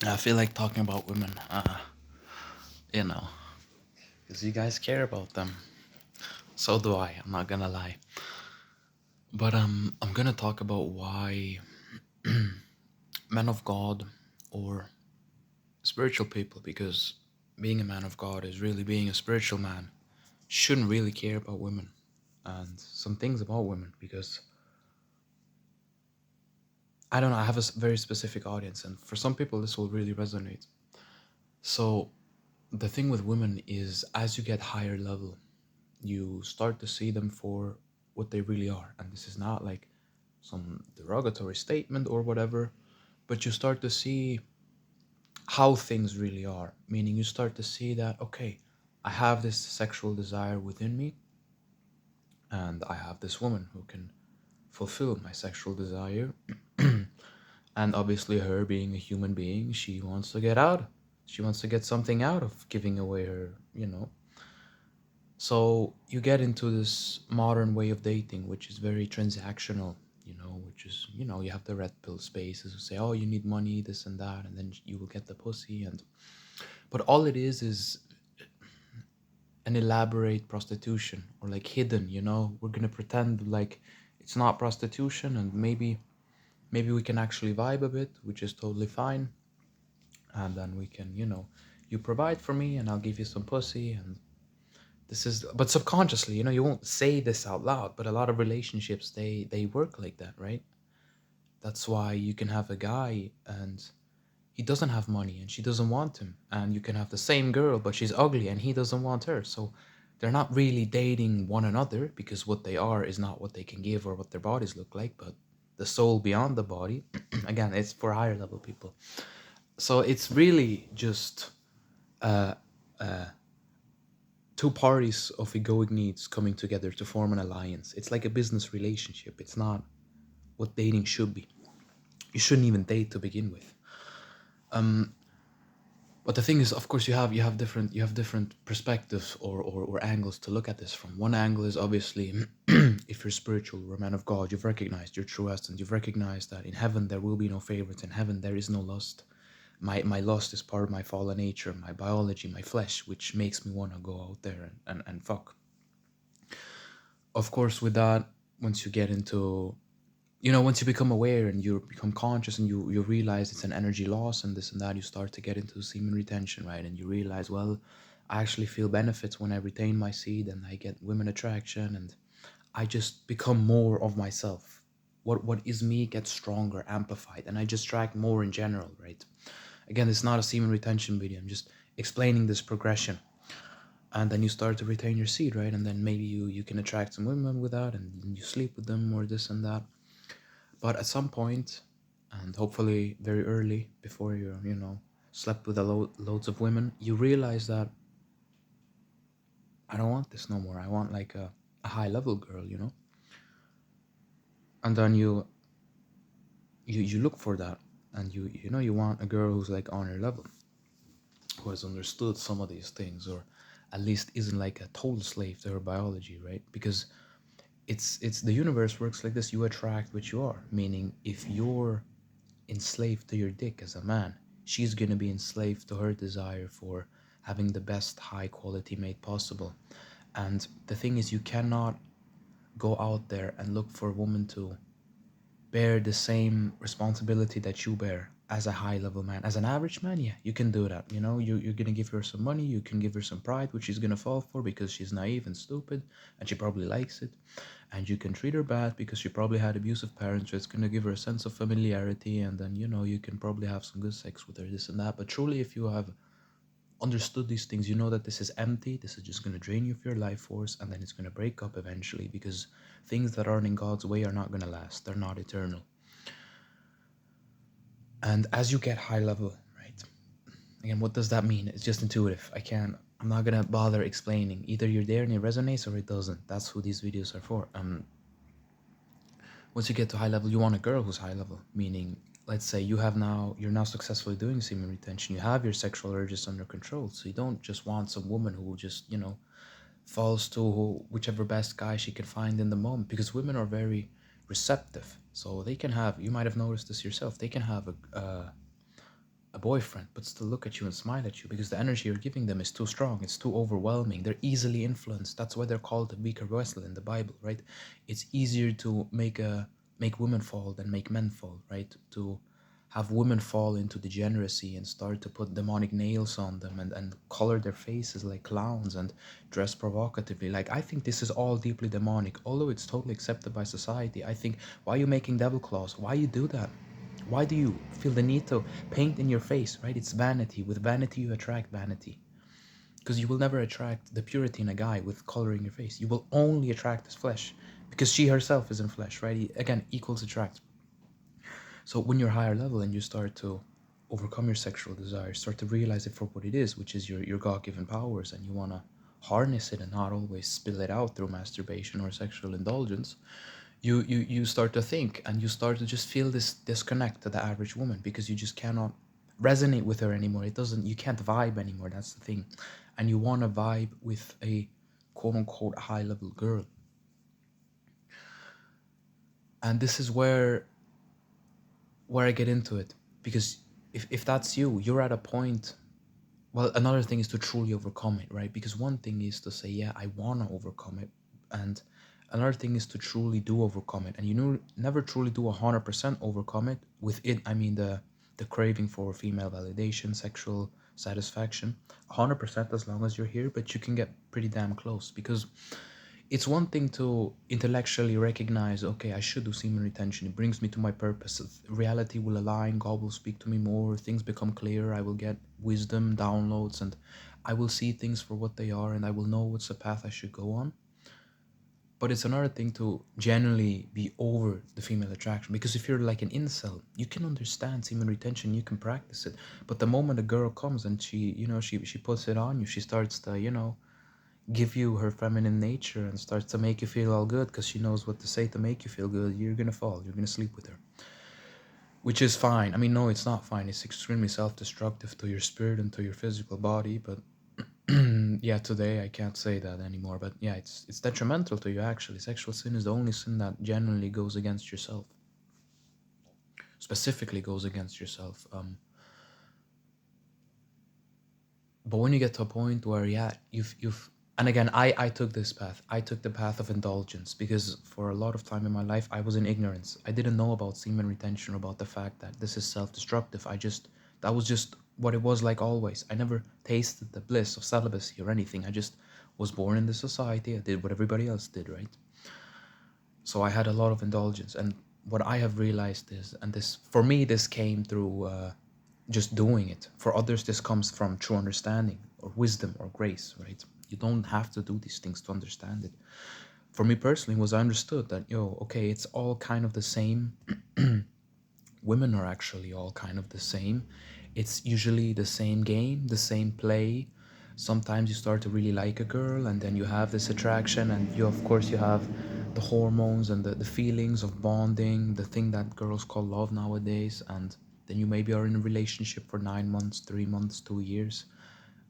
I feel like talking about women, you know, because you guys care about them. So do I. I'm not gonna lie. But I'm gonna talk about why men of God or spiritual people, because being a man of God is really being a spiritual man, shouldn't really care about women and some things about women, because I don't know. I have a very specific audience, and for some people, this will really resonate. So the thing with women is, as you get higher level, you start to see them for what they really are. And this is not like some derogatory statement or whatever, but you start to see how things really are. Meaning, you start to see that, okay, I have this sexual desire within me, and I have this woman who can fulfill my sexual desire. And obviously, her being a human being, she wants to get out. She wants to get something out of giving away her. So you get into this modern way of dating, which is very transactional, which is, you have the red pill spaces who say, oh, you need money, this and that, and then you will get the pussy. But all it is an elaborate prostitution, or like hidden, we're going to pretend like it's not prostitution, and maybe we can actually vibe a bit, which is totally fine. And then we can, you provide for me and I'll give you some pussy. And but subconsciously, you won't say this out loud, but a lot of relationships, they work like that, right? That's why you can have a guy and he doesn't have money and she doesn't want him, and you can have the same girl but she's ugly and he doesn't want her. So they're not really dating one another, because what they are is not what they can give or what their bodies look like, but the soul beyond the body. Again, it's for higher level people. So it's really just uh, uh, two parties of egoic needs coming together to form an alliance. It's like a business relationship. It's not what dating should be. You shouldn't even date to begin with. But the thing is, of course, you have different perspectives or angles to look at this from. One angle is obviously, if you're spiritual or a man of God, you've recognized your true essence. You've recognized that in heaven there will be no favorites. In heaven there is no lust. My lust is part of my fallen nature, my biology, my flesh, which makes me want to go out there and fuck. Of course, with that, once you get into, once you become aware and you become conscious and you realize it's an energy loss and this and that, you start to get into semen retention, right? And you realize, well, I actually feel benefits when I retain my seed, and I get women attraction, and I just become more of myself. What is me gets stronger, amplified, and I just track more in general, right? Again, it's not a semen retention video. I'm just explaining this progression. And then you start to retain your seed, right? And then maybe you can attract some women with that, and you sleep with them or this and that. But at some point, and hopefully very early, before you slept with loads of women, you realize that I don't want this no more. I want like a high level girl. And then you look for that, and you want a girl who's like on your level, who has understood some of these things, or at least isn't like a total slave to her biology, right? Because it's the universe works like this. You attract what you are, meaning if you're enslaved to your dick as a man, she's going to be enslaved to her desire for having the best high quality mate possible. And the thing is, you cannot go out there and look for a woman to bear the same responsibility that you bear as a high level man. As an average man, yeah, you can do that. You're gonna give her some money, you can give her some pride, which she's gonna fall for because she's naive and stupid, and she probably likes it. And you can treat her bad because she probably had abusive parents, so it's gonna give her a sense of familiarity, and then you can probably have some good sex with her, this and that. But truly, if you have understood these things, you know that this is empty. This is just going to drain you of your life force, and then it's going to break up eventually, because things that aren't in God's way are not going to last. They're not eternal. And as you get high level, right? Again, what does that mean? It's just intuitive. I'm not going to bother explaining. Either you're there and it resonates or it doesn't. That's who these videos are for. Once you get to high level, you want a girl who's high level, meaning, let's say you're now successfully doing semen retention. You have your sexual urges under control. So you don't just want some woman who just, falls to whichever best guy she can find in the moment, because women are very receptive. So they can have, you might have noticed this yourself, they can have a boyfriend, but still look at you and smile at you because the energy you're giving them is too strong, it's too overwhelming. They're easily influenced. That's why they're called the weaker vessel in the Bible, right? It's easier to make women fall than make men fall, right? To have women fall into degeneracy and start to put demonic nails on them and color their faces like clowns and dress provocatively. Like, I think this is all deeply demonic, although it's totally accepted by society. I think, why are you making devil claws? Why you do that? Why do you feel the need to paint in your face, right? It's vanity. With vanity, you attract vanity. Because you will never attract the purity in a guy with color in your face. You will only attract his flesh. Because she herself is in flesh, right? Again, equals attract. So when you're higher level and you start to overcome your sexual desires, start to realize it for what it is, which is your God-given powers, and you want to harness it and not always spill it out through masturbation or sexual indulgence, you start to think and you start to just feel this disconnect to the average woman because you just cannot resonate with her anymore. It doesn't, you can't vibe anymore. That's the thing. And you want to vibe with a quote unquote high level girl. And this is where I get into it, because if that's you, you're at a point. Well, another thing is to truly overcome it, right? Because one thing is to say, yeah, I want to overcome it. And another thing is to truly do overcome it. And you know, never truly do 100% overcome it. With it, I mean the craving for female validation, sexual satisfaction. 100% as long as you're here, but you can get pretty damn close. Because it's one thing to intellectually recognize, okay, I should do semen retention. It brings me to my purpose. Reality will align. God will speak to me more. Things become clearer. I will get wisdom, downloads, and I will see things for what they are, and I will know what's the path I should go on. But it's another thing to genuinely be over the female attraction. Because if you're like an incel, you can understand semen retention, you can practice it. But the moment a girl comes and she puts it on you, she starts to, give you her feminine nature and starts to make you feel all good because she knows what to say to make you feel good, you're gonna fall, you're gonna sleep with her. Which is fine. I mean, no, it's not fine. It's extremely self-destructive to your spirit and to your physical body, but yeah, today I can't say that anymore. But yeah, it's detrimental to you actually. Sexual sin is the only sin that genuinely goes against yourself. Specifically goes against yourself. But when you get to a point where, yeah, you've and again, I took this path. I took the path of indulgence because for a lot of time in my life I was in ignorance. I didn't know about semen retention, about the fact that this is self-destructive. That was just what it was, like always. I never tasted the bliss of celibacy or anything. I just was born in the society. I did what everybody else did, right? So I had a lot of indulgence, and what I have realized is, and this for me, this came through just doing it. For others, this comes from true understanding or wisdom or grace, right? You don't have to do these things to understand it. For me personally, was I understood that, okay, it's all kind of the same. Women are actually all kind of the same. It's usually the same game, the same play. Sometimes you start to really like a girl and then you have this attraction, and you, of course, you have the hormones and the feelings of bonding, the thing that girls call love nowadays. And then you maybe are in a relationship for 9 months, 3 months, 2 years,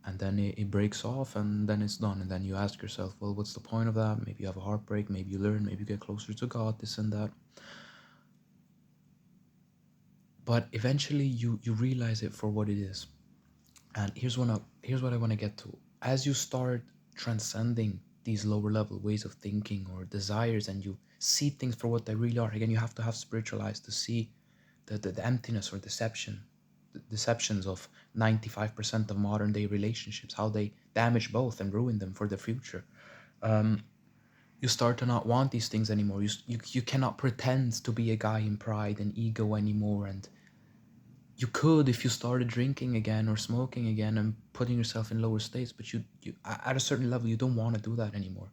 and then it breaks off and then it's done. And then you ask yourself, well, what's the point of that? Maybe you have a heartbreak, maybe you learn, maybe you get closer to God, this and that. But eventually you realize it for what it is. And here's what I want to get to. As you start transcending these lower level ways of thinking or desires, and you see things for what they really are, again, you have to have spiritual eyes to see the emptiness or deceptions of 95% of modern day relationships, how they damage both and ruin them for the future. You start to not want these things anymore. You cannot pretend to be a guy in pride and ego anymore. And you could if you started drinking again or smoking again and putting yourself in lower states, but you at a certain level you don't want to do that anymore.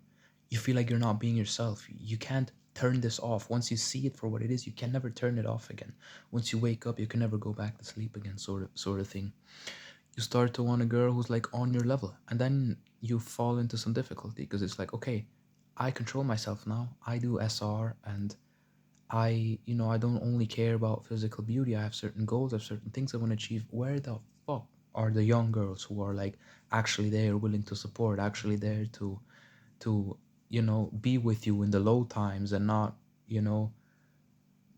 You feel like you're not being yourself. You can't turn this off. Once you see it for what it is, you can never turn it off again. Once you wake up, you can never go back to sleep again, sort of thing. You start to want a girl who's like on your level, and then you fall into some difficulty because it's like, okay, I control myself now. I do SR, and I don't only care about physical beauty. I have certain goals, I have certain things I want to achieve. Where the fuck are the young girls who are like actually there, willing to support, actually there to be with you in the low times and not, you know,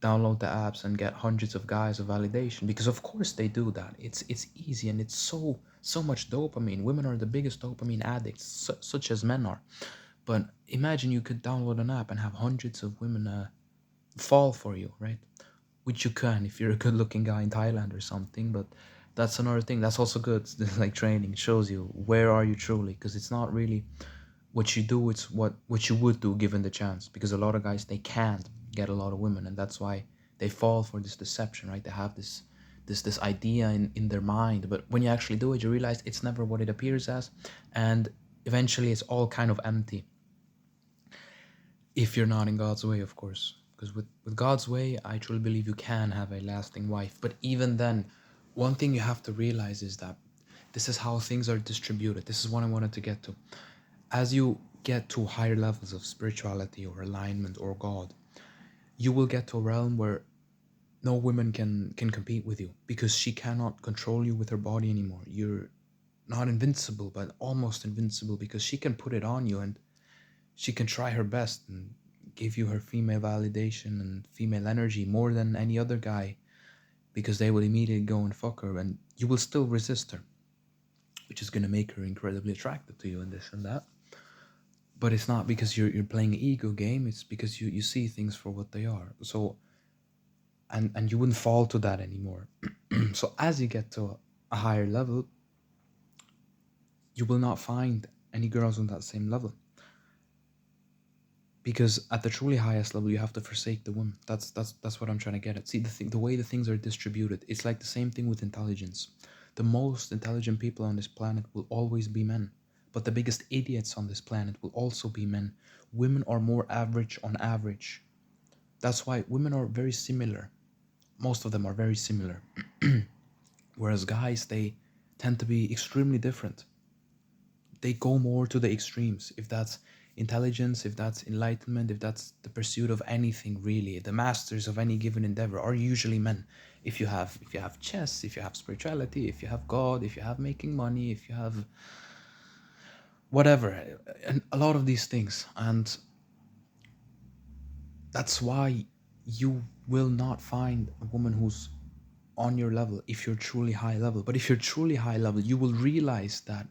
download the apps and get hundreds of guys of validation, because of course they do that. It's easy, and it's so much dopamine. Women are the biggest dopamine addicts, such as men are. But imagine you could download an app and have hundreds of women fall for you, right? Which you can if you're a good looking guy in Thailand or something. But that's another thing. That's also good. Like training, it shows you where are you truly, because it's not really what you do, it's what you would do given the chance. Because a lot of guys, they can't get a lot of women, and that's why they fall for this deception, right? They have this idea in their mind, but when you actually do it, you realize it's never what it appears as, and eventually it's all kind of empty if you're not in God's way, of course. Because with God's way, I truly believe you can have a lasting wife. But even then, one thing you have to realize is that this is how things are distributed. This is what I wanted to get to. As you get to higher levels of spirituality or alignment or God, you will get to a realm where no woman can compete with you, because she cannot control you with her body anymore. You're not invincible, but almost invincible, because she can put it on you, and she can try her best and give you her female validation and female energy more than any other guy, because they will immediately go and fuck her, and you will still resist her, which is going to make her incredibly attractive to you and this and that. But it's not because you're playing an ego game, it's because you see things for what they are. So, and you wouldn't fall to that anymore. So as you get to a higher level, you will not find any girls on that same level, because at the truly highest level you have to forsake the woman. That's what I'm trying to get at. See, the way the things are distributed, it's like the same thing with intelligence. The most intelligent people on this planet will always be men, but the biggest idiots on this planet will also be men. Women are more average on average. That's why women are very similar. Most of them are very similar. Whereas guys, they tend to be extremely different. They go more to the extremes. If that's intelligence, if that's enlightenment, if that's the pursuit of anything really, the masters of any given endeavor are usually men. If you have chess, if you have spirituality, if you have God, if you have making money, if you have whatever, and a lot of these things. And that's why you will not find a woman who's on your level if you're truly high level. But if you're truly high level, you will realize that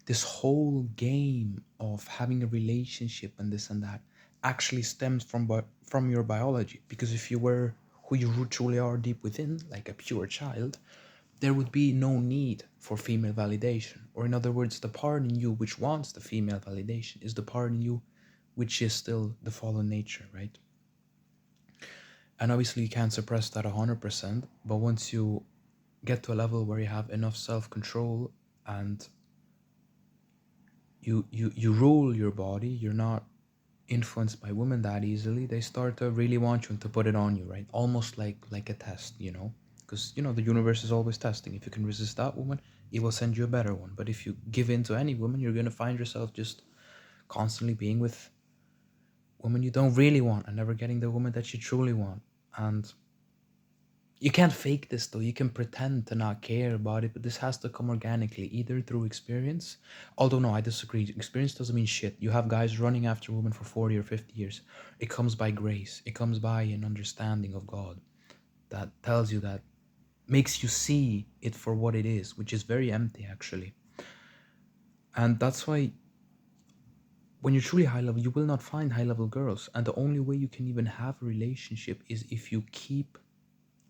this whole game of having a relationship and this and that actually stems from your biology. Because if you were who you truly are deep within, like a pure child, there would be no need for female validation. Or in other words, the part in you which wants the female validation is the part in you which is still the fallen nature, right? And obviously you can't suppress that 100%, but once you get to a level where you have enough self-control and you rule your body, you're not influenced by women that easily, they start to really want you and to put it on you, right? Almost like a test, because the universe is always testing. If you can resist that woman, it will send you a better one. But if you give in to any woman, you're going to find yourself just constantly being with women you don't really want and never getting the woman that you truly want. And you can't fake this though. You can pretend to not care about it, but this has to come organically, either through experience. Although, no, I disagree. Experience doesn't mean shit. You have guys running after women for 40 or 50 years. It comes by grace, it comes by an understanding of God that tells you that, makes you see it for what it is, which is very empty, actually. And that's why when you're truly high level, you will not find high level girls. And the only way you can even have a relationship is if you keep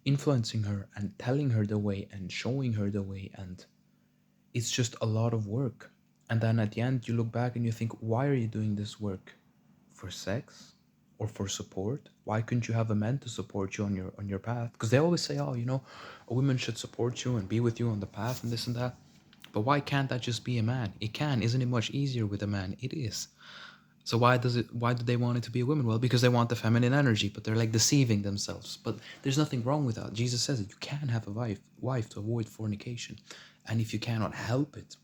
influencing her and telling her the way and showing her the way, and it's just a lot of work. And then at the end you look back and you think, why are you doing this work? For sex or for support? Why couldn't you have a man to support you on your path? Because they always say, oh, a woman should support you and be with you on the path and this and that. But why can't that just be a man? It can. Isn't it much easier with a man? It is. So why do they want it to be a woman? Well, because they want the feminine energy, but they're like deceiving themselves. But there's nothing wrong with that. Jesus says that you can have a wife to avoid fornication. And if you cannot help it,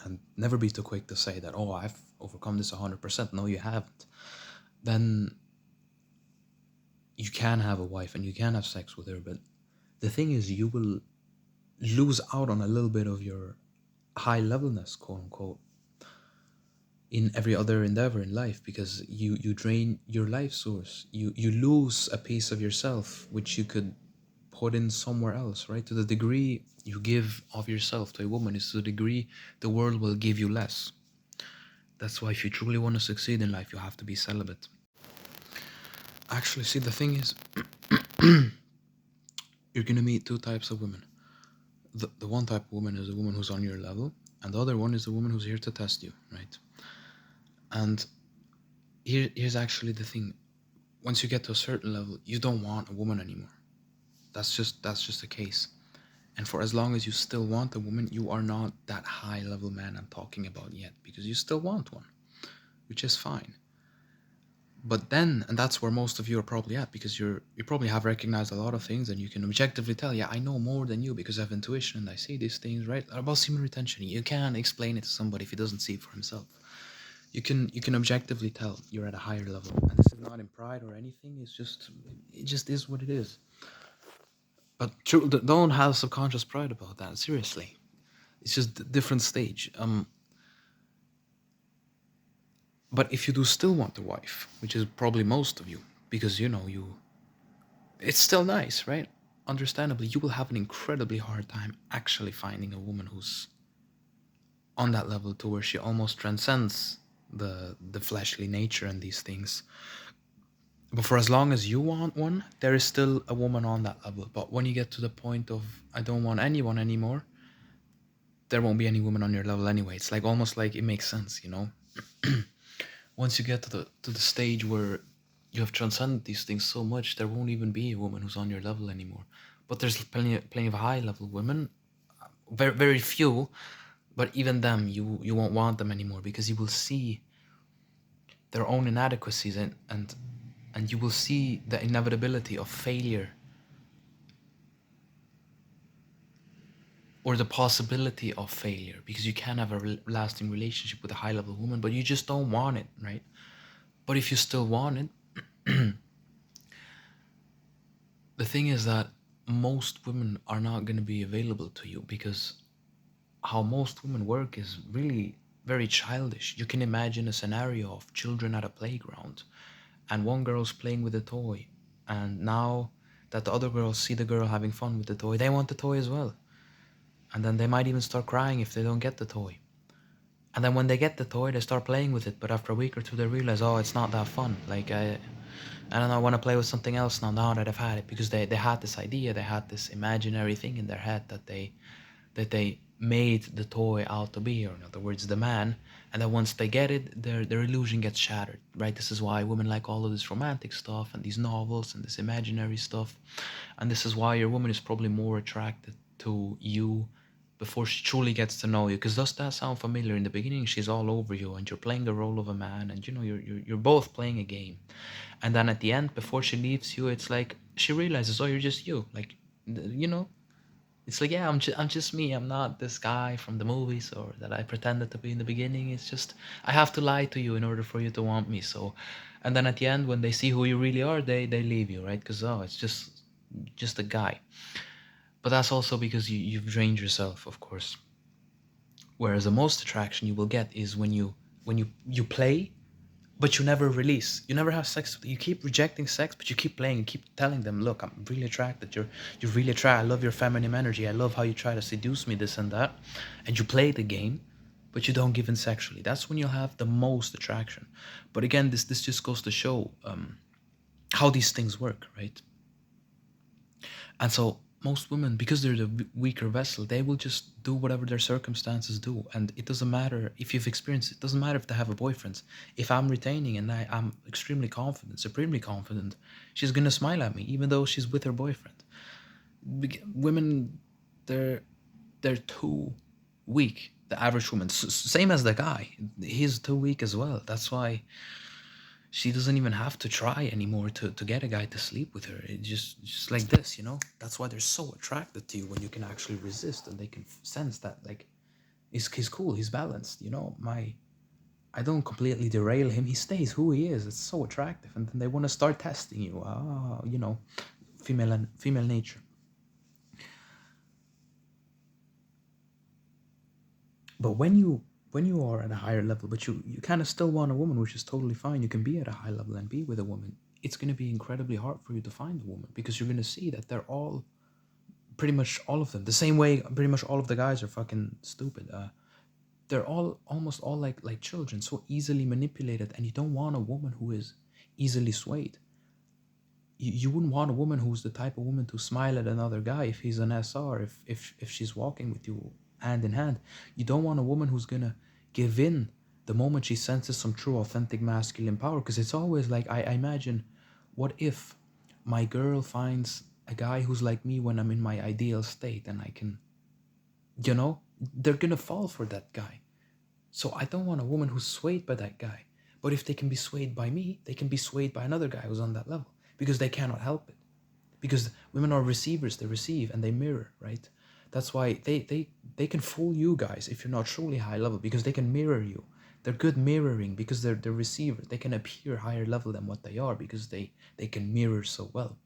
and never be too quick to say that, oh, I've overcome this 100%. No, you haven't. Then you can have a wife and you can have sex with her. But the thing is, you will lose out on a little bit of your high levelness, quote unquote. in every other endeavor in life, because you drain your life source. You lose a piece of yourself which you could put in somewhere else, right? To the degree you give of yourself to a woman is to the degree the world will give you less. That's why if you truly want to succeed in life, you have to be celibate. Actually, see, the thing is, you're gonna meet two types of women. The one type of woman is a woman who's on your level, and the other one is a woman who's here to test you, right? And here's actually the thing. Once you get to a certain level, you don't want a woman anymore. That's just the case. And for as long as you still want a woman, you are not that high level man I'm talking about yet, because you still want one, which is fine. But then, and that's where most of you are probably at, because you probably have recognized a lot of things, and you can objectively tell, yeah, I know more than you because I have intuition and I see these things, right? About semen retention, you can't explain it to somebody if he doesn't see it for himself. You can objectively tell you're at a higher level, and this is not in pride or anything. It just is what it is. But true, don't have subconscious pride about that. Seriously, it's just a different stage. But if you do still want a wife, which is probably most of you, because it's still nice, right? Understandably, you will have an incredibly hard time actually finding a woman who's on that level to where she almost transcends the fleshly nature and these things. But for as long as you want one, there is still a woman on that level. But when you get to the point of I don't want anyone anymore, there won't be any woman on your level anyway. It's like almost like it makes sense, you know? Once you get to the stage where you have transcended these things so much, there won't even be a woman who's on your level anymore. But there's plenty of high level women, very very few, but even them you won't want them anymore, because you will see their own inadequacies, and you will see the inevitability of failure, or the possibility of failure, because you can have a lasting relationship with a high level woman, but you just don't want it, right? But if you still want it, the thing is that most women are not going to be available to you, because how most women work is really very childish. You can imagine a scenario of children at a playground, and one girl's playing with a toy, and now that the other girls see the girl having fun with the toy, they want the toy as well. And then they might even start crying if they don't get the toy. And then when they get the toy, they start playing with it, but after a week or two, they realize, oh, it's not that fun. Like, I don't know, I want to play with something else now that I've had it, because they had this idea, they had this imaginary thing in their head that they made the toy out to be, or in other words, the man. And then once they get it, their illusion gets shattered, right? This is why women like all of this romantic stuff and these novels and this imaginary stuff. And this is why your woman is probably more attracted to you before she truly gets to know you. Because does that sound familiar? In the beginning, she's all over you, and you're playing the role of a man, and you're both playing a game. And then at the end, before she leaves you, it's like she realizes, oh, you're just you. Like, you know, it's like, yeah, I'm just me. I'm not this guy from the movies or that I pretended to be in the beginning. It's just I have to lie to you in order for you to want me. So, and then at the end, when they see who you really are, they leave you, right? Because oh, it's just a guy. But that's also because you've drained yourself, of course. Whereas the most attraction you will get is when you play, but you never release. You never have sex. You keep rejecting sex, but you keep playing. You keep telling them, "Look, I'm really attracted. You're really attracted. I love your feminine energy. I love how you try to seduce me, this and that." And you play the game, but you don't give in sexually. That's when you'll have the most attraction. But again, this just goes to show how these things work, right? And so most women, because they're the weaker vessel, they will just do whatever their circumstances do. And it doesn't matter if you've experienced it, doesn't matter if they have a boyfriend. If I'm retaining and I'm extremely confident, supremely confident, she's gonna smile at me, even though she's with her boyfriend. Women, they're they're too weak. The average woman, same as the guy, he's too weak as well. That's why she doesn't even have to try anymore to get a guy to sleep with her. It just like this. That's why they're so attracted to you, when you can actually resist and they can sense that, like, he's cool, he's balanced. I don't completely derail him. He stays who he is. It's so attractive, and then they want to start testing you. Female nature. But when you when you are at a higher level, but you kind of still want a woman, which is totally fine. You can be at a high level and be with a woman. It's going to be incredibly hard for you to find a woman because you're going to see that they're all pretty much all of them the same way. Pretty much all of the guys are fucking stupid. They're all almost all like children, so easily manipulated, and you don't want a woman who is easily swayed. You wouldn't want a woman who's the type of woman to smile at another guy if he's an SR, if she's walking with you hand in hand. You don't want a woman who's gonna give in the moment she senses some true authentic masculine power, because it's always like I imagine, what if my girl finds a guy who's like me when I'm in my ideal state, and I can, you know, they're gonna fall for that guy. So I don't want a woman who's swayed by that guy. But if they can be swayed by me, they can be swayed by another guy who's on that level because they cannot help it. Because women are receivers, they receive and they mirror, right? That's why they can fool you guys if you're not truly high level because they can mirror you. They're good mirroring because they're receivers. They can appear higher level than what they are because they can mirror so well.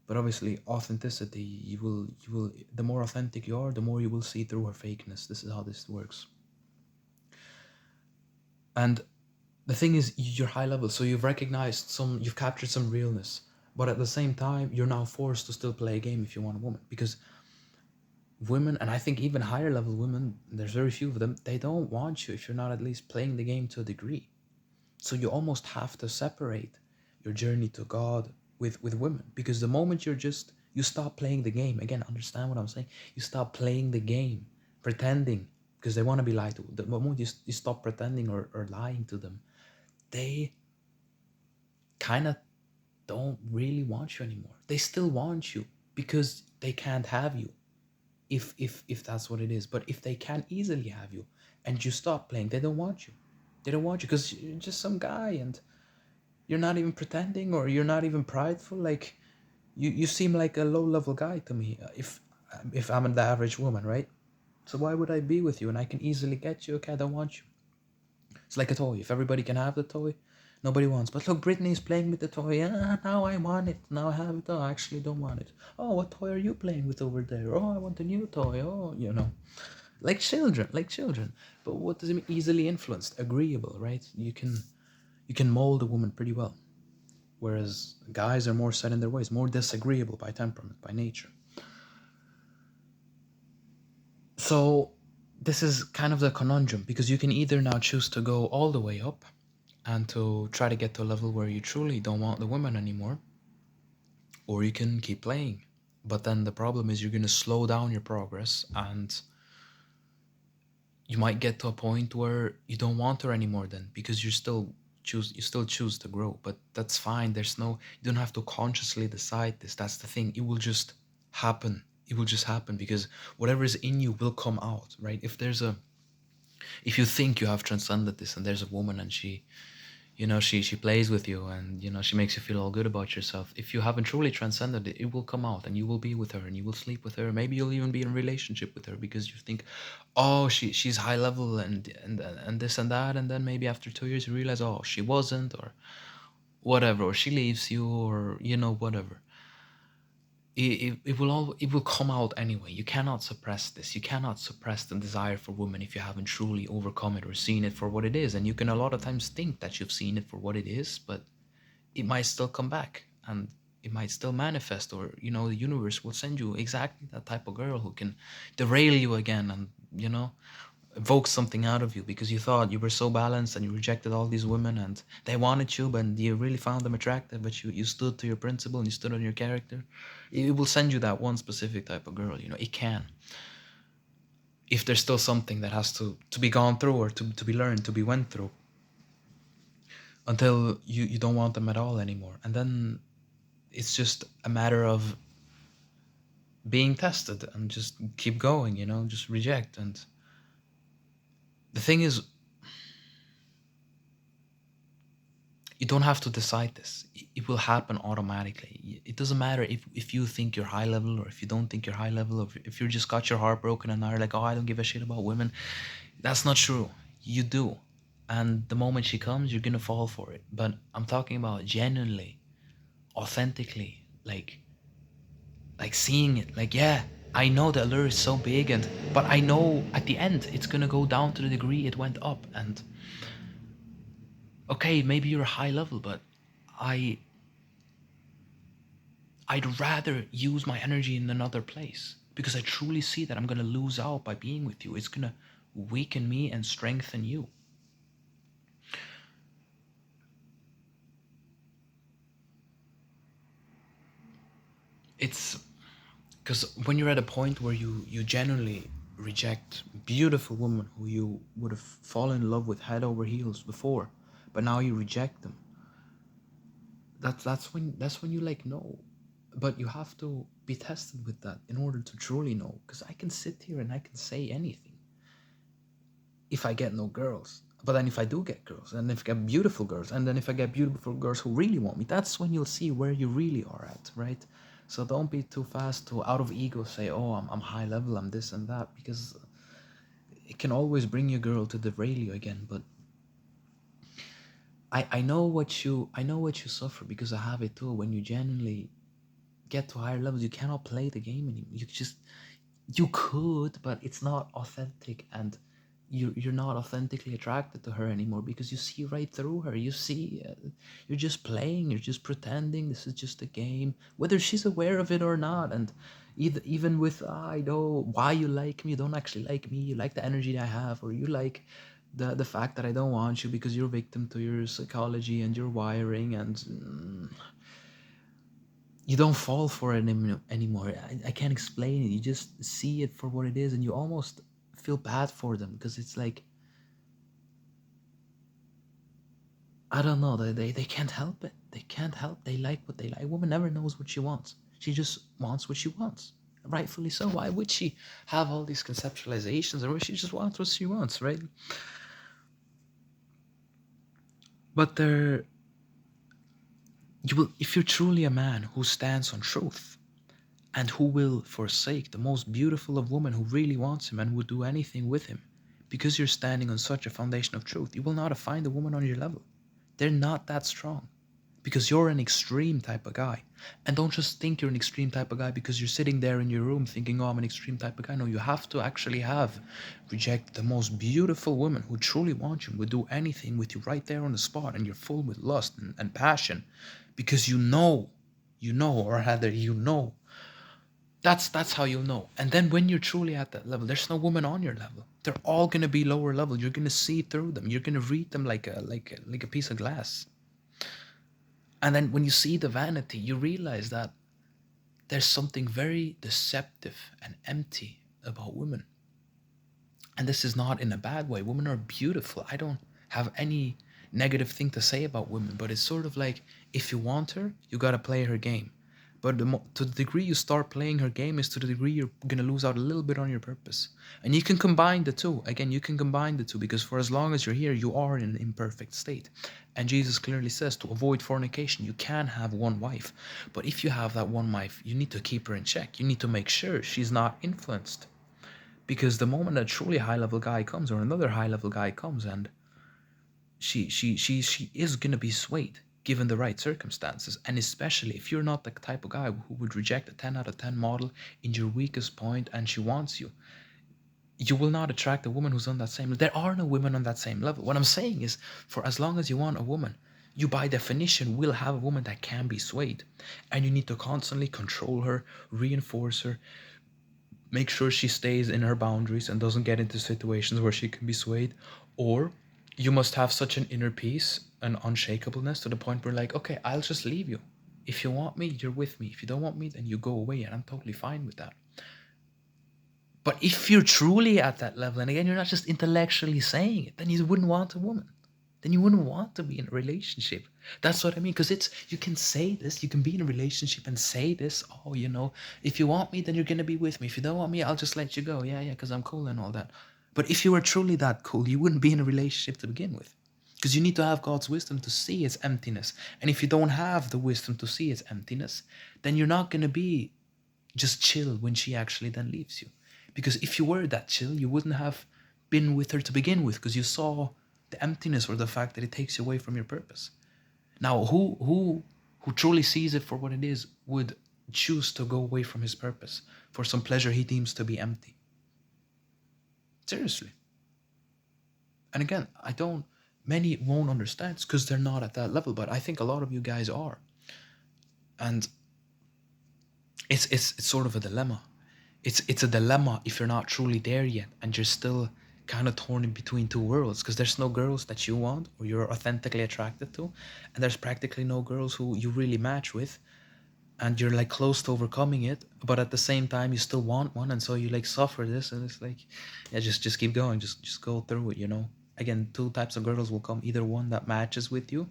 But obviously, authenticity, you will the more authentic you are, the more you will see through her fakeness. This is how this works. And the thing is, you're high level, so you've captured some realness, but at the same time you're now forced to still play a game if you want a woman, because women, and I think even higher level women, there's very few of them, they don't want you if you're not at least playing the game to a degree. So you almost have to separate your journey to God with women, because the moment you stop playing the game, again, understand what I'm saying, you stop playing the game pretending, because they want to be lied to. The moment you stop pretending or lying to them, they kind of don't really want you anymore. They still want you because they can't have you, if that's what it is. But if they can easily have you and you stop playing, they don't want you. They don't want you because you're just some guy and you're not even pretending, or you're not even prideful. Like you seem like a low level guy to me. If I'm the average woman, right? So why would I be with you? And I can easily get you. Okay, I don't want you. It's like a toy. If everybody can have the toy, nobody wants. But look, Britney's playing with the toy. Now I want it. Now I have it. Oh, I actually don't want it. Oh, what toy are you playing with over there? Oh, I want a new toy. Oh, like children, like children. But what does it mean? Easily influenced, agreeable, right? You can mold a woman pretty well, whereas guys are more set in their ways, more disagreeable by temperament, by nature. So this is kind of the conundrum, because you can either now choose to go all the way up and to try to get to a level where you truly don't want the women anymore, or you can keep playing. But then the problem is you're going to slow down your progress, and you might get to a point where you don't want her anymore then, because you still choose to grow. But that's fine. You don't have to consciously decide this. That's the thing. It will just happen. It will just happen because whatever is in you will come out, right? If you think you have transcended this, and there's a woman and she plays with you, and she makes you feel all good about yourself, if you haven't truly transcended it, it will come out, and you will be with her, and you will sleep with her. Maybe you'll even be in a relationship with her because you think, oh, she's high level, and this and that, and then maybe after 2 years you realize, oh, she wasn't, or whatever, or she leaves you, or whatever. It will come out anyway. You cannot suppress this. You cannot suppress the desire for women if you haven't truly overcome it or seen it for what it is. And you can a lot of times think that you've seen it for what it is, but it might still come back, and it might still manifest, or the universe will send you exactly that type of girl who can derail you again, and evoke something out of you because you thought you were so balanced and you rejected all these women and they wanted you, but you really found them attractive, but you stood to your principle and you stood on your character. It will send you that one specific type of girl. It can, if there's still something that has to be gone through, or to be learned, to be went through, until you don't want them at all anymore. And then it's just a matter of being tested and just keep going, just reject. And the thing is, you don't have to decide this. It will happen automatically. It doesn't matter if you think you're high level, or if you don't think you're high level, or if you just got your heart broken and are like, oh, I don't give a shit about women. That's not true. You do. And the moment she comes, you're going to fall for it. But I'm talking about genuinely, authentically, like seeing it. Like, yeah, I know the allure is so big, and but I know at the end it's gonna go down to the degree it went up. And okay, maybe you're high level, but I I'd rather use my energy in another place because I truly see that I'm gonna lose out by being with you. It's gonna weaken me and strengthen you. It's because when you're at a point where you genuinely reject beautiful women who you would have fallen in love with head over heels before, but now you reject them. That's when you like know, but you have to be tested with that in order to truly know. Because I can sit here and I can say anything if I get no girls. But then if I do get girls, and if I get beautiful girls, and then if I get beautiful girls who really want me, that's when you'll see where you really are at, right? So don't be too fast to, out of ego, say, oh, I'm high level, I'm this and that, because it can always bring your girl to derail you again. But I know what you suffer because I have it too. When you genuinely get to higher levels, you cannot play the game anymore. You could, but it's not authentic, and you're not authentically attracted to her anymore because you see right through her. You see, you're just playing, you're just pretending. This is just a game, whether she's aware of it or not. And even with I know why you like me, you don't actually like me. You like the energy I have, or you like the fact that I don't want you because you're victim to your psychology and your wiring, and you don't fall for it anymore. I can't explain it. You just see it for what it is, and you almost feel bad for them because it's like, I don't know. They can't help it. They can't help. They like what they like. A woman never knows what she wants. She just wants what she wants. Rightfully so. Why would she have all these conceptualizations, or she just wants what she wants, right? But you will, if you're truly a man who stands on truth, and who will forsake the most beautiful of women who really wants him and would do anything with him, because you're standing on such a foundation of truth, you will not find a woman on your level. They're not that strong because you're an extreme type of guy. And don't just think you're an extreme type of guy because you're sitting there in your room thinking, oh, I'm an extreme type of guy. No, you have to actually have reject the most beautiful woman who truly wants you and would do anything with you right there on the spot, and you're full with lust and passion because or rather you know. That's how you'll know. And then when you're truly at that level, there's no woman on your level. They're all gonna be lower level. You're gonna see through them. You're gonna read them like a piece of glass. And then when you see the vanity, you realize that there's something very deceptive and empty about women. And this is not in a bad way. Women are beautiful. I don't have any negative thing to say about women, but it's sort of like, if you want her, you gotta play her game. But to the degree you start playing her game is to the degree you're gonna lose out a little bit on your purpose. And you can combine the two. Again, you can combine the two because for as long as you're here, you are in an imperfect state. And Jesus clearly says to avoid fornication, you can have one wife. But if you have that one wife, you need to keep her in check. You need to make sure she's not influenced, because the moment a truly high level guy comes or another high level guy comes, and she is gonna be swayed given the right circumstances. And especially if you're not the type of guy who would reject a 10 out of 10 model in your weakest point and she wants you, you will not attract a woman who's on that same level. There are no women on that same level. What I'm saying is, for as long as you want a woman, you by definition will have a woman that can be swayed, and you need to constantly control her, reinforce her, make sure she stays in her boundaries and doesn't get into situations where she can be swayed. Or you must have such an inner peace and unshakableness to the point where, like, okay, I'll just leave you. If you want me, you're with me. If you don't want me, then you go away, and I'm totally fine with that. But if you're truly at that level, and again, you're not just intellectually saying it, then you wouldn't want a woman. Then you wouldn't want to be in a relationship. That's what I mean. Because you can say this, you can be in a relationship and say this, oh, if you want me, then you're going to be with me. If you don't want me, I'll just let you go. Yeah, yeah, because I'm cool and all that. But if you were truly that cool, you wouldn't be in a relationship to begin with. Because you need to have God's wisdom to see its emptiness. And if you don't have the wisdom to see its emptiness, then you're not going to be just chill when she actually then leaves you. Because if you were that chill, you wouldn't have been with her to begin with, because you saw the emptiness or the fact that it takes you away from your purpose. Now, who truly sees it for what it is would choose to go away from his purpose for some pleasure he deems to be empty. Seriously. And again, I don't, many won't understand because they're not at that level, but I think a lot of you guys are. And it's sort of a dilemma. It's a dilemma if you're not truly there yet and you're still kind of torn in between two worlds because there's no girls that you want or you're authentically attracted to, and there's practically no girls who you really match with, and you're like close to overcoming it, but at the same time you still want one, and so you like suffer this, and it's like, yeah, just keep going, just go through it, you know. Again, two types of girls will come: either one that matches with you,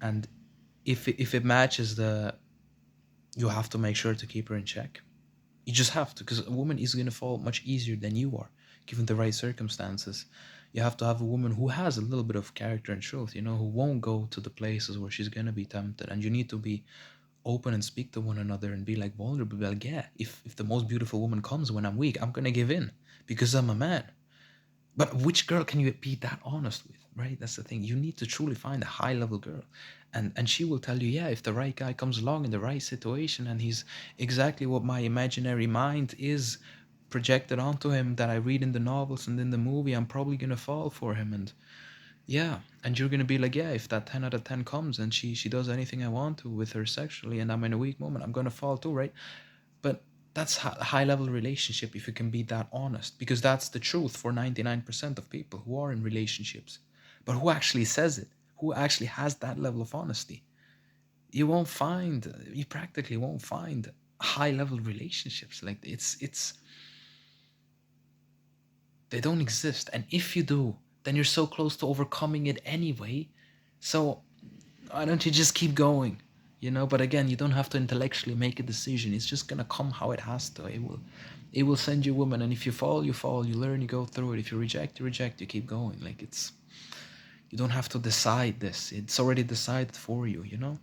and if it matches, the you have to make sure to keep her in check. You just have to, because a woman is going to fall much easier than you are, given the right circumstances. You have to have a woman who has a little bit of character and truth, you know, who won't go to the places where she's going to be tempted. And you need to be open and speak to one another and be like vulnerable. Be like, yeah, if the most beautiful woman comes when I'm weak, I'm going to give in because I'm a man. But which girl can you be that honest with, right? That's the thing. You need to truly find a high level girl. And she will tell you, yeah, if the right guy comes along in the right situation and he's exactly what my imaginary mind is projected onto him that I read in the novels and in the movie, I'm probably gonna fall for him. And yeah, and you're gonna be like, yeah, if that 10 out of 10 comes and she does anything I want to with her sexually and I'm in a weak moment, I'm gonna fall too, right? But that's a high level relationship if you can be that honest, because that's the truth for 99% of people who are in relationships. But who actually says it? Who actually has that level of honesty? You won't find, you practically won't find high level relationships. Like it's they don't exist. And if you do, then you're so close to overcoming it anyway. So why don't you just keep going? You know, but again, you don't have to intellectually make a decision. It's just gonna come how it has to. It will send you woman, and if you fall, you fall. You learn, you go through it. If you reject, you reject. You keep going. Like it's, you don't have to decide this. It's already decided for you. You know.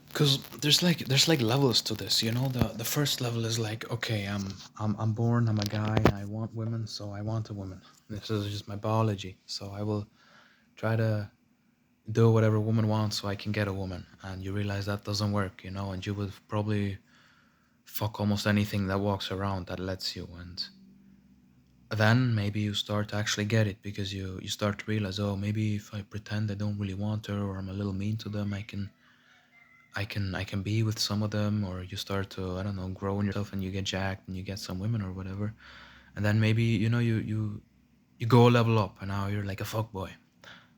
Because there's like levels to this, you know. The first level is like, okay, I'm born, I'm a guy, I want women, so I want a woman. This is just my biology, so I will try to do whatever a woman wants so I can get a woman. And you realize that doesn't work, you know, and you would probably fuck almost anything that walks around that lets you. And then maybe you start to actually get it because you start to realize, oh, maybe if I pretend I don't really want her or I'm a little mean to them, I can be with some of them. Or you start to, I don't know, grow in yourself and you get jacked and you get some women or whatever. And then maybe, you know, you go a level up and now you're like a fuck boy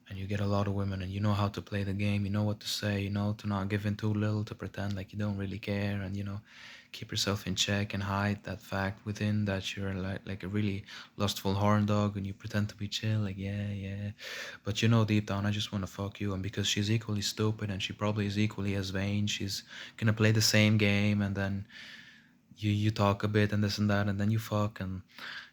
and you get a lot of women and you know how to play the game, you know what to say, you know, to not give in too little, to pretend like you don't really care, and you know, keep yourself in check and hide that fact within that you're like a really lustful horn dog, and you pretend to be chill, like yeah, yeah, but you know deep down I just want to fuck you. And because she's equally stupid and she probably is equally as vain, she's gonna play the same game. And then you talk a bit and this and that, and then you fuck, and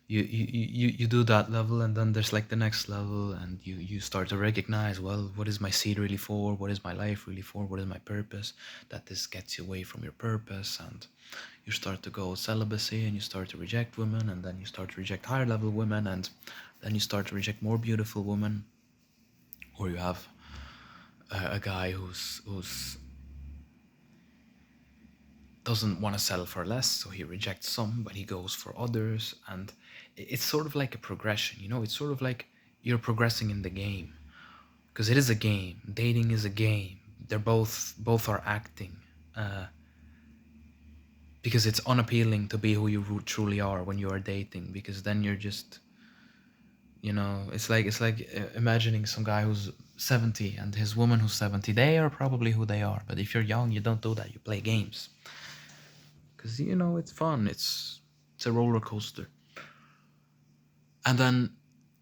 you do that level, and then there's like the next level, and you start to recognize, well, what is my seed really for, what is my life really for, what is my purpose, that this gets you away from your purpose. And you start to go celibacy and you start to reject women, and then you start to reject higher level women, and then you start to reject more beautiful women. Or you have a guy who's doesn't want to settle for less, so he rejects some, but he goes for others. And it's sort of like a progression, you know, it's sort of like you're progressing in the game, because it is a game. Dating is a game. They're both are acting, uh, because it's unappealing to be who you truly are when you are dating, because then you're just, you know, it's like imagining some guy who's 70 and his woman who's 70. They are probably who they are, but if you're young, you don't do that. You play games because you know it's fun. It's a roller coaster. And then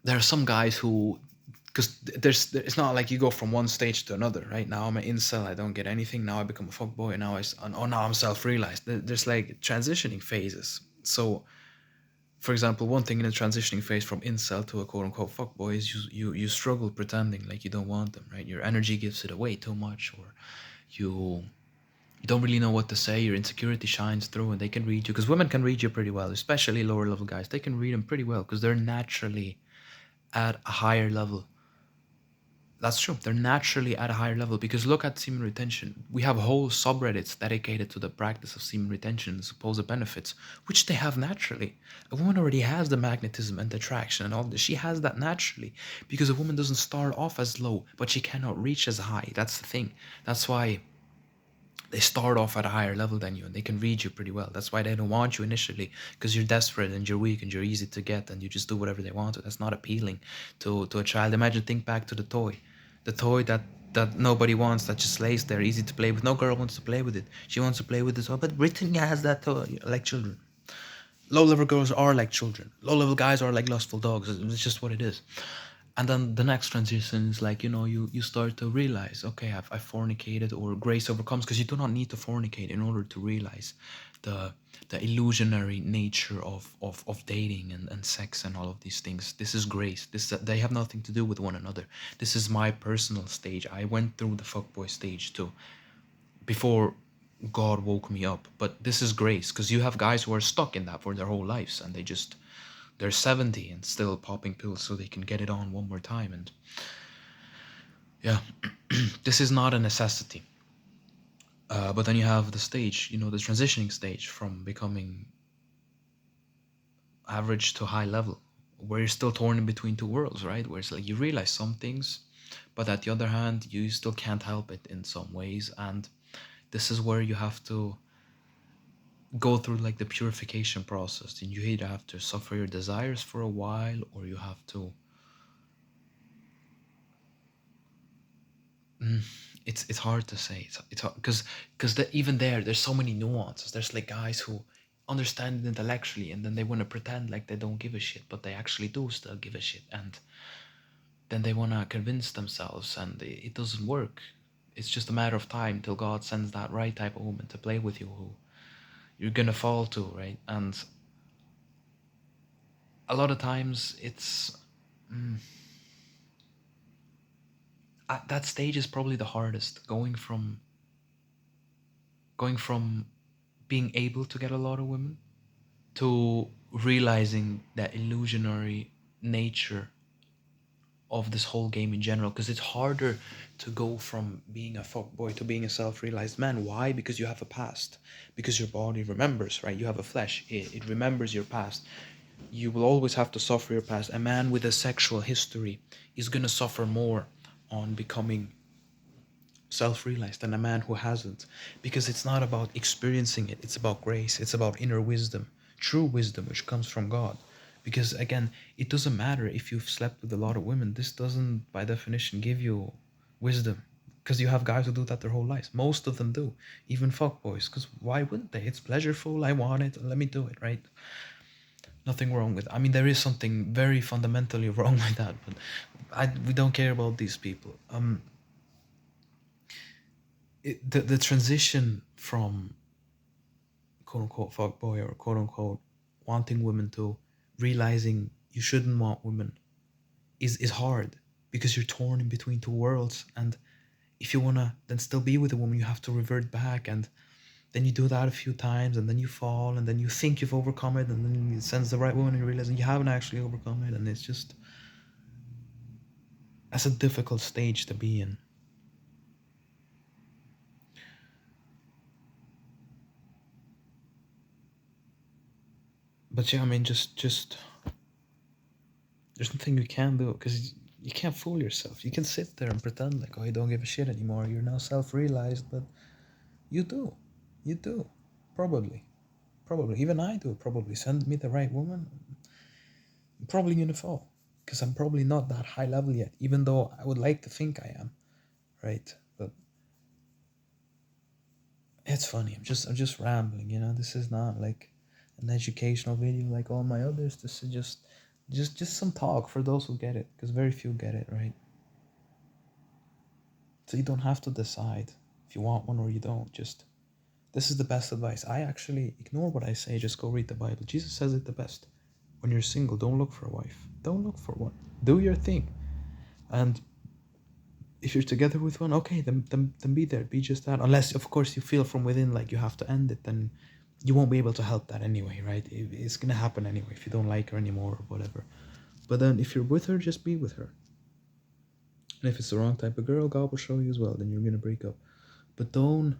there are some guys who, because it's not like you go from one stage to another, right? Now I'm an incel, I don't get anything. Now I become a fuckboy, and now oh, now I'm self-realized. There's like transitioning phases. So, for example, one thing in the transitioning phase from incel to a quote unquote fuckboy is you struggle pretending like you don't want them, right? Your energy gives it away too much, or you you don't really know what to say. Your insecurity shines through, and they can read you, because women can read you pretty well, especially lower level guys. They can read them pretty well because they're naturally at a higher level That's true. They're naturally at a higher level because look at semen retention. We have whole subreddits dedicated to the practice of semen retention and supposed benefits, which they have naturally. A woman already has the magnetism and attraction and all this. She has that naturally because a woman doesn't start off as low, but she cannot reach as high. That's the thing. That's why they start off at a higher level than you and they can read you pretty well. That's why they don't want you initially because you're desperate and you're weak and you're easy to get and you just do whatever they want to. That's not appealing to a child. Imagine, think back to the toy. The toy that nobody wants, that just lays there, easy to play with. No girl wants to play with it. She wants to play with the toy, but Brittany has that toy like children. Low level girls are like children. Low level guys are like lustful dogs. It's just what it is. And then the next transition is like, you start to realize, okay, I've fornicated, or grace overcomes, because you do not need to fornicate in order to realize the illusionary nature of dating and sex and all of these things. This is grace. They have nothing to do with one another. This is my personal stage. I went through the fuckboy stage too before God woke me up. But this is grace because you have guys who are stuck in that for their whole lives and they're 70 and still popping pills so they can get it on one more time. And yeah, this is not a necessity. But then you have the stage, the transitioning stage from becoming average to high level, where you're still torn in between two worlds, right? Where it's like you realize some things, but at the other hand, you still can't help it in some ways. And this is where you have to go through like the purification process. And you either have to suffer your desires for a while, or you have to it's hard to say. It's hard because even there's so many nuances. There's like guys who understand it intellectually and then they want to pretend like they don't give a shit, but they actually do still give a shit, and then they want to convince themselves, and it doesn't work. It's just a matter of time till God sends that right type of woman to play with you who you're gonna fall to, right? And a lot of times it's at that stage is probably the hardest, going from being able to get a lot of women to realizing that illusionary nature of this whole game in general, because it's harder to go from being a fuckboy to being a self-realized man. Why? Because you have a past, because your body remembers, right? You have a flesh, it remembers your past. You will always have to suffer your past. A man with a sexual history is going to suffer more on becoming self-realized than a man who hasn't, because it's not about experiencing it, it's about grace, it's about inner wisdom, true wisdom which comes from God. Because again, it doesn't matter if you've slept with a lot of women. This doesn't by definition give you wisdom, because you have guys who do that their whole lives. Most of them do, even fuck boys, because why wouldn't they? It's pleasureful, I want it, let me do it, right? Nothing wrong with, I mean, there is something very fundamentally wrong with that, but we don't care about these people. The transition from quote unquote fuckboy or quote unquote wanting women to realizing you shouldn't want women is hard, because you're torn in between two worlds. And if you wanna then still be with a woman, you have to revert back, and then you do that a few times, and then you fall, and then you think you've overcome it, and then it sends the right woman, and you realize you haven't actually overcome it, and it's just, that's a difficult stage to be in. But yeah, I mean, just there's nothing you can do, because you can't fool yourself. You can sit there and pretend like, oh, you don't give a shit anymore. You're now self-realized, but you do, you do, probably, probably. Even I do. Probably send me the right woman. I'm probably gonna fall, because I'm probably not that high level yet, even though I would like to think I am, right? But it's funny. I'm just rambling. This is not like an educational video like all my others. This is just some talk for those who get it, because very few get it, right? So you don't have to decide if you want one or you don't. Just, this is the best advice. I actually ignore what I say. Just go read the Bible. Jesus says it the best. When you're single, don't look for a wife. Don't look for one. Do your thing. And if you're together with one, okay, then be there. Be just that. Unless, of course, you feel from within like you have to end it, then you won't be able to help that anyway, right? It's going to happen anyway if you don't like her anymore or whatever. But then if you're with her, just be with her. And if it's the wrong type of girl, God will show you as well. Then you're gonna break up. But don't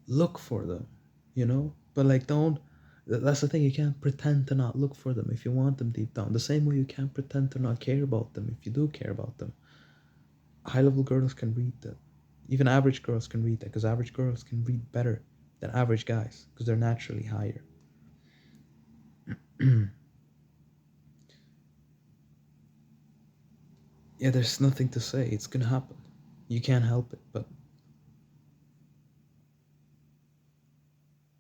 look for them, you know. But like, don't. That's the thing. You can't pretend to not look for them if you want them deep down. The same way you can't pretend to not care about them if you do care about them. High level girls can read that. Even average girls can read that because average girls can read better than average guys because they're naturally higher. Yeah, there's nothing to say. It's gonna happen. You can't help it. But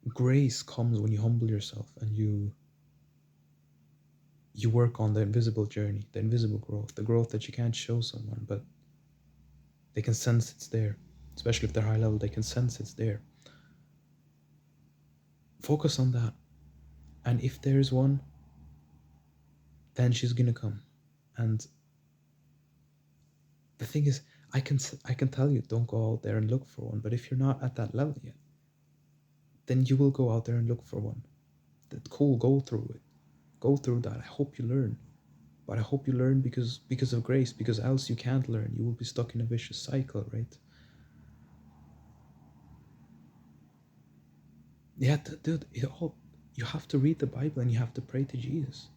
grace comes when you humble yourself and you work on the invisible journey, the invisible growth, the growth that you can't show someone, but they can sense it's there. Especially if they're high level, they can sense it's there. Focus on that. And if there's one, then she's gonna come. And the thing is, I can tell you don't go out there and look for one, but if you're not at that level yet, then you will go out there and look for one. That cool, go through it. Go through that. I hope you learn. But I hope you learn because of grace, because else you can't learn. You will be stuck in a vicious cycle, right? Yeah, dude, you have to read the Bible and you have to pray to Jesus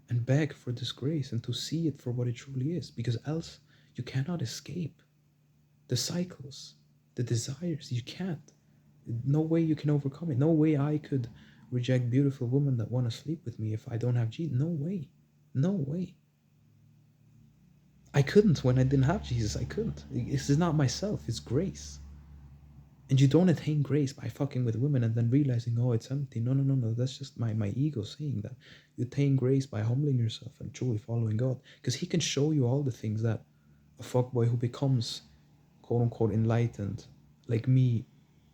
and beg for this grace and to see it for what it truly is, because else you cannot escape the cycles, the desires. You can't. No way you can overcome it. No way I could reject beautiful women that want to sleep with me if I don't have Jesus. No way. No way. I couldn't when I didn't have Jesus. I couldn't. This is not myself, it's grace. And you don't attain grace by fucking with women and then realizing, oh, it's empty. No, no, no, no. That's just my ego saying that. You attain grace by humbling yourself and truly following God. Because He can show you all the things that a fuckboy who becomes quote unquote enlightened, like me,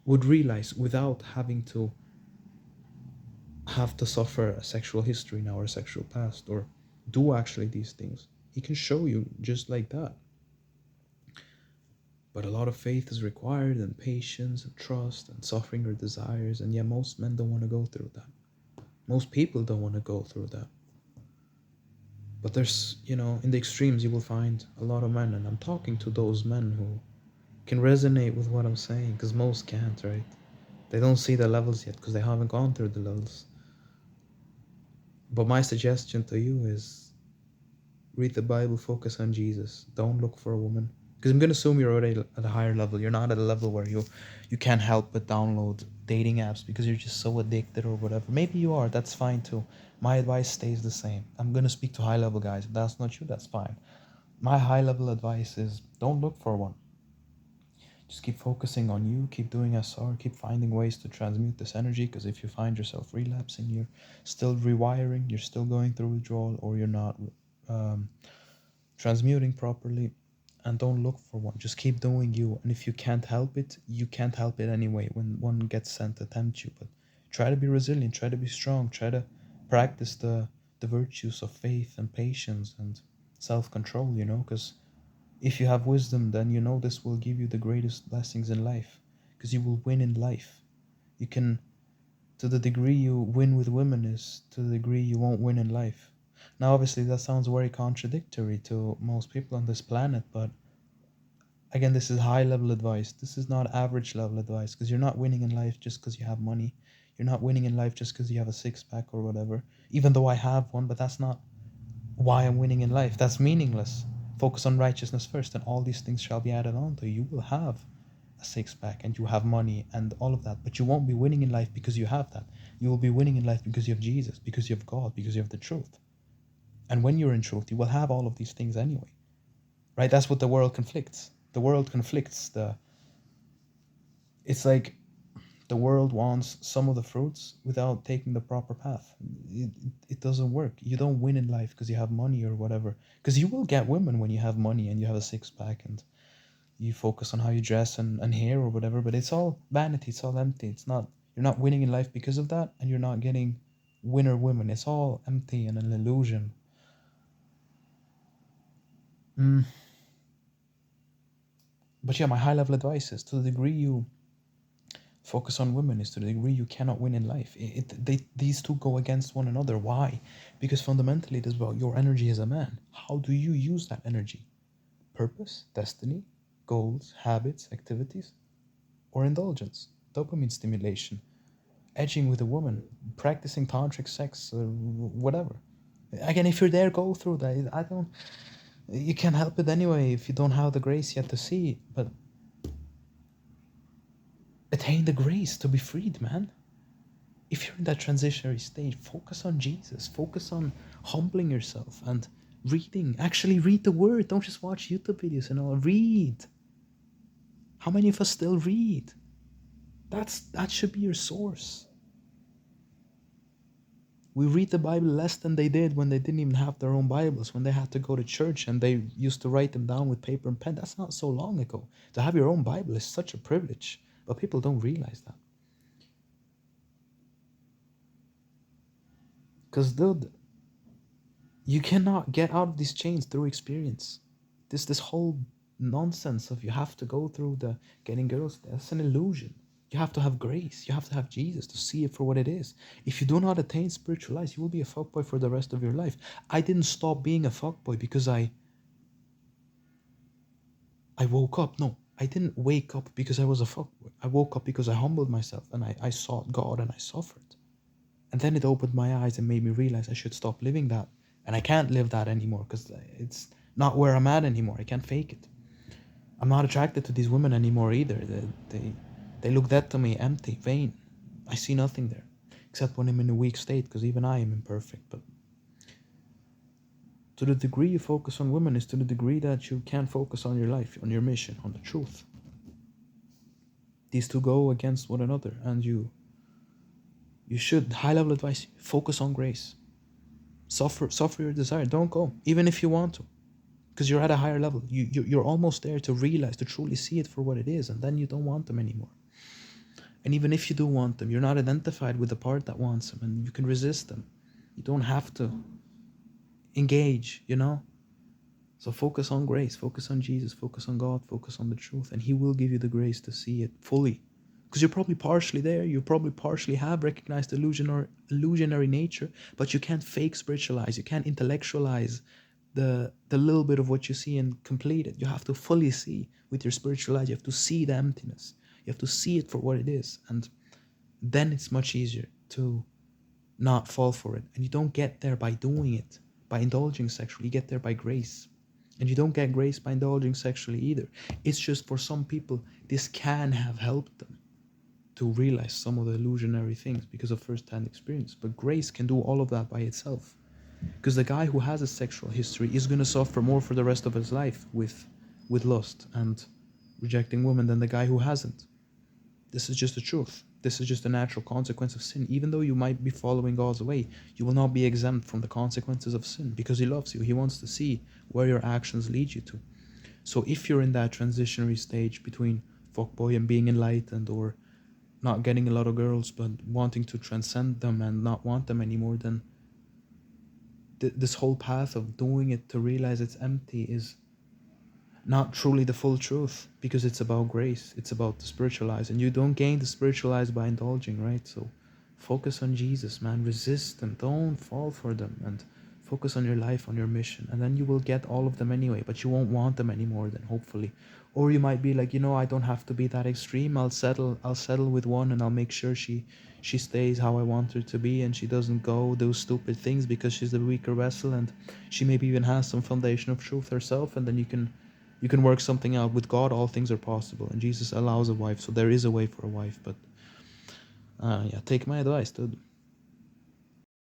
would realize without having to have to suffer a sexual history now or a sexual past or do actually these things. He can show you just like that. But a lot of faith is required, and patience, and trust, and suffering or desires. And yeah, most men don't want to go through that. Most people don't want to go through that. But there's, in the extremes, you will find a lot of men. And I'm talking to those men who can resonate with what I'm saying, because most can't, right? They don't see the levels yet because they haven't gone through the levels. But my suggestion to you is read the Bible, focus on Jesus. Don't look for a woman. Because I'm going to assume you're already at a higher level. You're not at a level where you can't help but download dating apps because you're just so addicted or whatever. Maybe you are. That's fine too. My advice stays the same. I'm going to speak to high level guys. If that's not you, that's fine. My high level advice is don't look for one. Just keep focusing on you, keep doing SR, keep finding ways to transmute this energy, because if you find yourself relapsing, you're still rewiring, you're still going through withdrawal, or you're not um, transmuting properly. And don't look for one. Just keep doing you. And if you can't help it, you can't help it anyway when one gets sent to tempt you. But try to be resilient, try to be strong, try to practice the virtues of faith and patience and self-control, because if you have wisdom, then this will give you the greatest blessings in life, because you will win in life. You can, to the degree you win with women, is to the degree you won't win in life. Now, obviously, that sounds very contradictory to most people on this planet, but again, this is high level advice. This is not average level advice, because you're not winning in life just because you have money. You're not winning in life just because you have a six pack or whatever. Even though I have one, but that's not why I'm winning in life. That's meaningless. Focus on righteousness first, and all these things shall be added on to you. You will have a six pack and you have money and all of that, but you won't be winning in life because you have that. You will be winning in life because you have Jesus, because you have God, because you have the truth. And when you're in truth, you will have all of these things anyway. Right? That's what the world conflicts. The world conflicts it's like the world wants some of the fruits without taking the proper path. It doesn't work. You don't win in life because you have money or whatever. Because you will get women when you have money and you have a six pack and you focus on how you dress and hair or whatever. But it's all vanity. It's all empty. It's not. You're not winning in life because of that, and you're not getting winner women. It's all empty and an illusion. Mm. But yeah, my high level advice is to the degree you focus on women is to the degree you cannot win in life. These two go against one another. Why? Because fundamentally it is about your energy as a man. How do you use that energy? purpose, destiny, goals, habits, activities, or indulgence, dopamine stimulation, edging with a woman, practicing tantric sex, or whatever. Again, if you're there, go through that. I don't. You can't help it anyway if you don't have the grace yet to see it. But attain the grace to be freed, man. If you're in that transitionary stage, focus on Jesus. Focus on humbling yourself and reading. Actually, read the word. Don't just watch YouTube videos and all. Read. How many of us still read? That should be your source. We read the Bible less than they did when they didn't even have their own Bibles, when they had to go to church and they used to write them down with paper and pen. That's not so long ago. To have your own Bible is such a privilege, but people don't realize that. Because, dude, you cannot get out of these chains through experience. This whole nonsense of you have to go through the getting girls, that's an illusion. You have to have grace. You have to have Jesus to see it for what it is. If you do not attain spiritual life, you will be a fuckboy for the rest of your life. I didn't stop being a fuckboy because I woke up. No, I didn't wake up because I was a fuckboy. I woke up because I humbled myself and I sought God and I suffered. And then it opened my eyes and made me realize I should stop living that. And I can't live that anymore because it's not where I'm at anymore. I can't fake it. I'm not attracted to these women anymore either. They look dead to me, empty, vain. I see nothing there. Except when I'm in a weak state, because even I am imperfect. But to the degree you focus on women is to the degree that you can't focus on your life, on your mission, on the truth. These two go against one another, and you should, high level advice, focus on grace. Suffer your desire. Don't go, even if you want to, because you're at a higher level. You're almost there to realize, to truly see it for what it is, and then you don't want them anymore. And even if you do want them, you're not identified with the part that wants them, and you can resist them. You don't have to engage, So focus on grace, focus on Jesus, focus on God, focus on the truth, and He will give you the grace to see it fully. Because you're probably partially there, you probably partially have recognized illusionary nature, but you can't fake spiritualize, you can't intellectualize the little bit of what you see and complete it. You have to fully see with your spiritual eyes. You have to see the emptiness. You have to see it for what it is, and then it's much easier to not fall for it. And you don't get there by doing it, by indulging sexually. You get there by grace. And you don't get grace by indulging sexually either. It's just for some people, this can have helped them to realize some of the illusionary things because of first-hand experience. But grace can do all of that by itself. Because the guy who has a sexual history is going to suffer more for the rest of his life with lust and rejecting women than the guy who hasn't. This is just the truth. This is just a natural consequence of sin. Even though you might be following God's way, you will not be exempt from the consequences of sin because He loves you. He wants to see where your actions lead you to. So if you're in that transitionary stage between fuckboy and being enlightened, or not getting a lot of girls but wanting to transcend them and not want them anymore, then this whole path of doing it to realize it's empty is not truly the full truth, because it's about grace. It's about the spiritual eyes, and you don't gain the spiritual eyes by indulging, right? So focus on Jesus, man. Resist them. Don't fall for them, and focus on your life, on your mission, and then you will get all of them anyway, but you won't want them anymore then, hopefully. Or you might be like, I don't have to be that extreme. I'll settle with one, and I'll make sure she stays how I want her to be, and she doesn't go do stupid things because she's the weaker vessel, and she maybe even has some foundation of truth herself, and then you can work something out. With God, all things are possible, and Jesus allows a wife, so there is a way for a wife. But yeah, take my advice, dude.